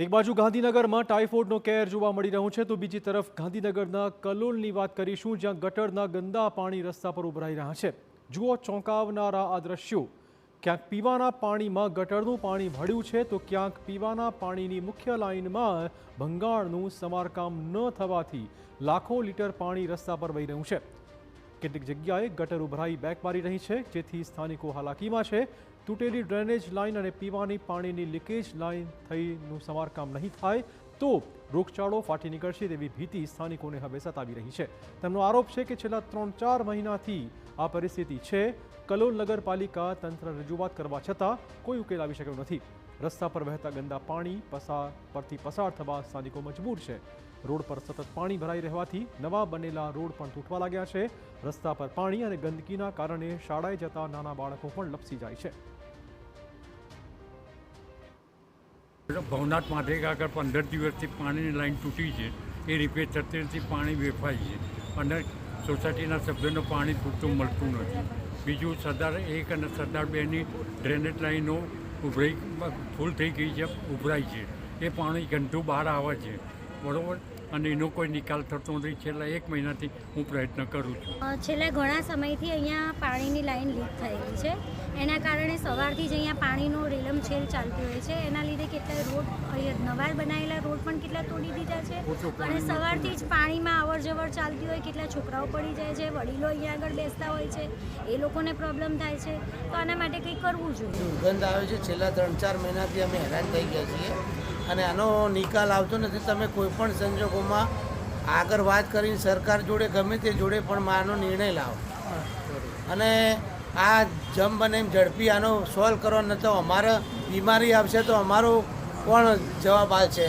એક બાજુ ગાંધીનગરમાં ટાઇફોઇડનો કેર જોવા મળી રહ્યો છે તો બીજી તરફ ગાંધીનગરના કલોલની વાત કરીશું, જ્યાં ગટરના ગંદા પાણી રસ્તા પર ઉભરાઈ રહ્યા છે। જુઓ ચોંકાવનારા આ દ્રશ્યો। ક્યાંક પીવાના પાણીમાં ગટરનું પાણી ભળ્યું છે તો ક્યાંક પીવાના પાણીની મુખ્ય લાઇનમાં ભંગાણનું સમારકામ ન થવાથી લાખો લીટર પાણી રસ્તા પર વહી રહ્યું છે। કેટલીક જગ્યાએ ગટર ઉભરાઈ બેક મારી રહી છે, જેથી સ્થાનિકો હાલાકીમાં છે। તૂટેલી ડ્રેનેજ લાઇન અને પીવાની પાણીની લીકેજ લાઇન થઈનું સમારકામ નહીં થાય તો રોગચાળો ફાટી નીકળશે તેવી ભીતિ સ્થાનિકોને હવે સતાવી રહી છે। તેમનો આરોપ છે કે છેલ્લા 3-4 મહિનાથી આ પરિસ્થિતિ છે। કલોલ નગરપાલિકા તંત્ર રજૂઆત કરવા છતાં કોઈ ઉકેલ આવી શક્યો નથી। રસ્તા પર વહેતા ગંદા પાણી પરથી પસાર થવા સ્થાનિકો મજબૂર છે। રોડ પર સતત પાણી ભરાઈ રહેવાથી નવા બનેલા રોડ પણ તૂટવા લાગ્યા છે। રસ્તા પર પાણી અને ગંદકીના કારણે શાળાએ જતા નાના બાળકો પણ લપસી જાય છે। ભવનાથ માધેક આગળ 15 દિવસથી પાણીની લાઈન તૂટી છે, એ રિપેર થતી નથી, પાણી વેફાય છે અને સોસાયટીના સભ્યોને પાણી પૂરતું મળતું નથી। બીજું સરદાર 1 અને સરદાર 2ની ડ્રેનેજ લાઈનો ફૂલ થઈ ગઈ છે, ઉભરાઈ છે, એ પાણી ગંદુ બહાર આવે છે, બરાબર, અને એનો કોઈ નિકાલ થતો નથી। છેલ્લા 1 મહિનાથી હું પ્રયત્ન કરું છું। છેલ્લા ઘણા સમયથી અહીંયા પાણીની લાઈન લીક થયેલી છે, એના કારણે સવારથી જ અહીંયા પાણીનો રેલમછેલ ચાલતી હોય છે। એના લીધે કેટલાય રોડ અહીંયા નવા બનાવેલા રોડ પણ કેટલા તોડી દીધા છે અને સવારથી જ પાણીમાં અવર જવર ચાલતી હોય, કેટલા છોકરાઓ પડી જાય છે, વડીલો અહીંયા આગળ બેસતા હોય છે, એ લોકોને પ્રોબ્લેમ થાય છે। તો આના માટે કંઈક કરવું જોઈએ। દુર્ગંધ આવે છે, છેલ્લા 3-4 મહિનાથી અમે હેરાન થઈ ગયા છીએ અને આનો નિકાલ આવતો નથી। તમે કોઈ પણ સંજોગોમાં આગળ વાત કરીને સરકાર જોડે ગમે તે જોડે પણ આનો નિર્ણય લાવો અને આ જેમ બને એમ ઝડપી આનો સોલ્વ કરવા, ન તો અમારે બીમારી આવશે તો અમારો કોણ જવાબ આપશે।